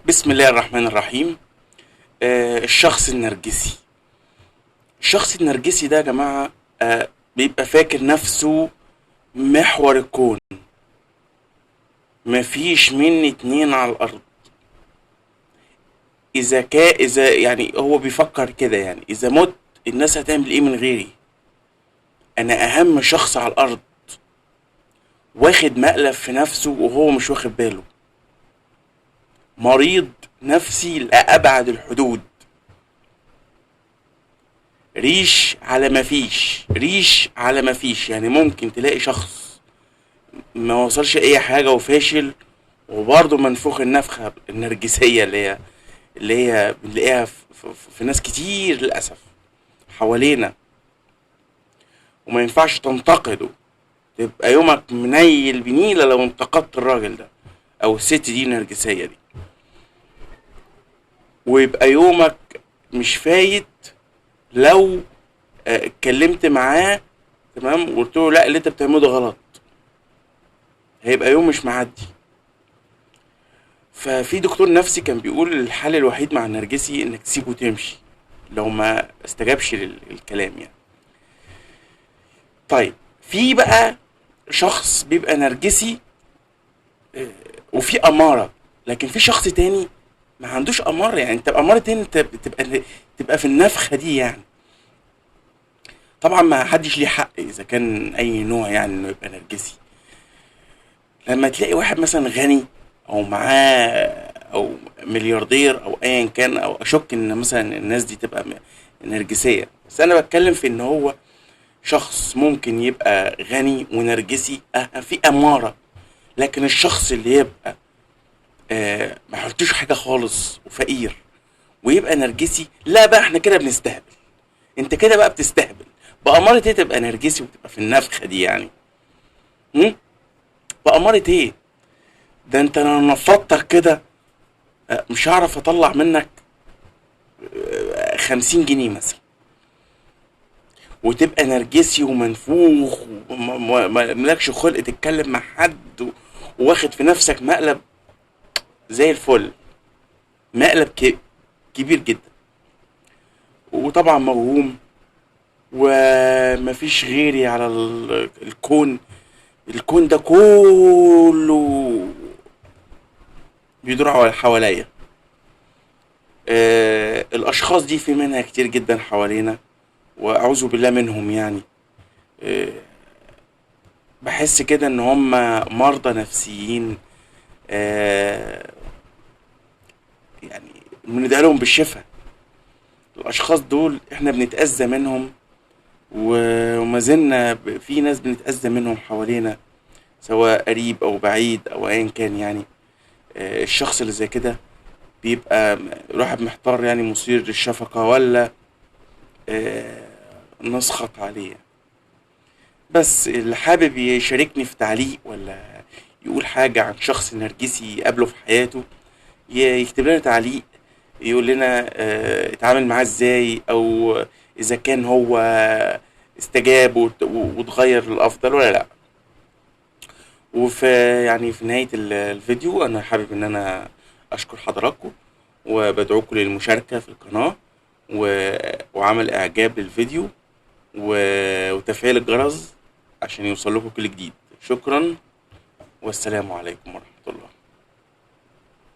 بسم الله الرحمن الرحيم. الشخص النرجسي. الشخص النرجسي ده يا جماعة بيبقى فاكر نفسه محور الكون. مفيش مني اتنين على الأرض. إذا يعني هو بيفكر كده، يعني إذا مت الناس هتعمل إيه من غيري؟ أنا أهم شخص على الأرض. واخد مقلب في نفسه وهو مش واخد باله. مريض نفسي لأبعد الحدود. ريش على مفيش، ريش على مفيش. يعني ممكن تلاقي شخص ما وصلش اي حاجة وفاشل، وبرضه منفوخ النفخة النرجسية اللي هي بنلاقيها في ناس كتير للأسف حوالينا. وما ينفعش تنتقده. تبقى يومك منيل بنيلة لو انتقدت الراجل ده او الست دي النرجسية دي، ويبقى يومك مش فايت لو اتكلمت معاه تمام وقلت له لا اللي انت بتعمله ده غلط. هيبقى يوم مش معدي. ففي دكتور نفسي كان بيقول الحل الوحيد مع النرجسي انك تسيبه تمشي لو ما استجابش للكلام يعني. طيب في بقى شخص بيبقى نرجسي وفي أمارة، لكن في شخص تاني ما عندوش أمارة. يعني انت أمارة تاني انت تبقى في النفخة دي يعني. طبعا ما حدش ليه حق اذا كان اي نوع يعني انه يبقى نرجسي. لما تلاقي واحد مثلا غني او معاه او ملياردير او ايا كان، او اشك ان مثلا الناس دي تبقى نرجسية، بس انا بتكلم في ان هو شخص ممكن يبقى غني ونرجسي في امارة. لكن الشخص اللي يبقى ما حلتوش حاجة خالص وفقير ويبقى نرجسي، لا بقى احنا كده بنستهبل. انت كده بقى بتستهبل. بأمارة ايه تبقى نرجسي وتبقى في النفخة دي يعني؟ هم؟ بأمارة ايه؟ ده انت انا نفضتك كده مش هعرف اطلع منك 50 جنيه مثلا، وتبقى نرجسي ومنفوخ وملكش خلق تتكلم مع حد واخد في نفسك مقلب زي الفل. مقلب كبير جدا. وطبعا موهوم ومفيش غيري على الكون. الكون ده كله بيدور حواليا. الاشخاص دي في منها كتير جدا حوالينا، واعوذ بالله منهم يعني. آه بحس كده ان هم مرضى نفسيين. آه يعني بندعي لهم بالشفاء. الاشخاص دول احنا بنتأذى منهم، وما زلنا في ناس بنتأذى منهم حوالينا، سواء قريب او بعيد او ايا كان يعني. الشخص اللي زي كده بيبقى الواحد محتار، يعني مثير للشفقة ولا آه، نسخط عليه. بس اللي حابب يشاركني في تعليق ولا يقول حاجة عن شخص نرجسي يقابله في حياته، يكتب لنا تعليق يقول لنا اتعامل معاه ازاي، او اذا كان هو استجاب واتغير للافضل ولا لا. وفي يعني في نهاية الفيديو انا حابب ان انا اشكر حضراتكم، وبدعوكم للمشاركة في القناة وعمل اعجاب للفيديو وتفعيل الجرس عشان يوصل لكم كل جديد. شكرا والسلام عليكم ورحمة الله.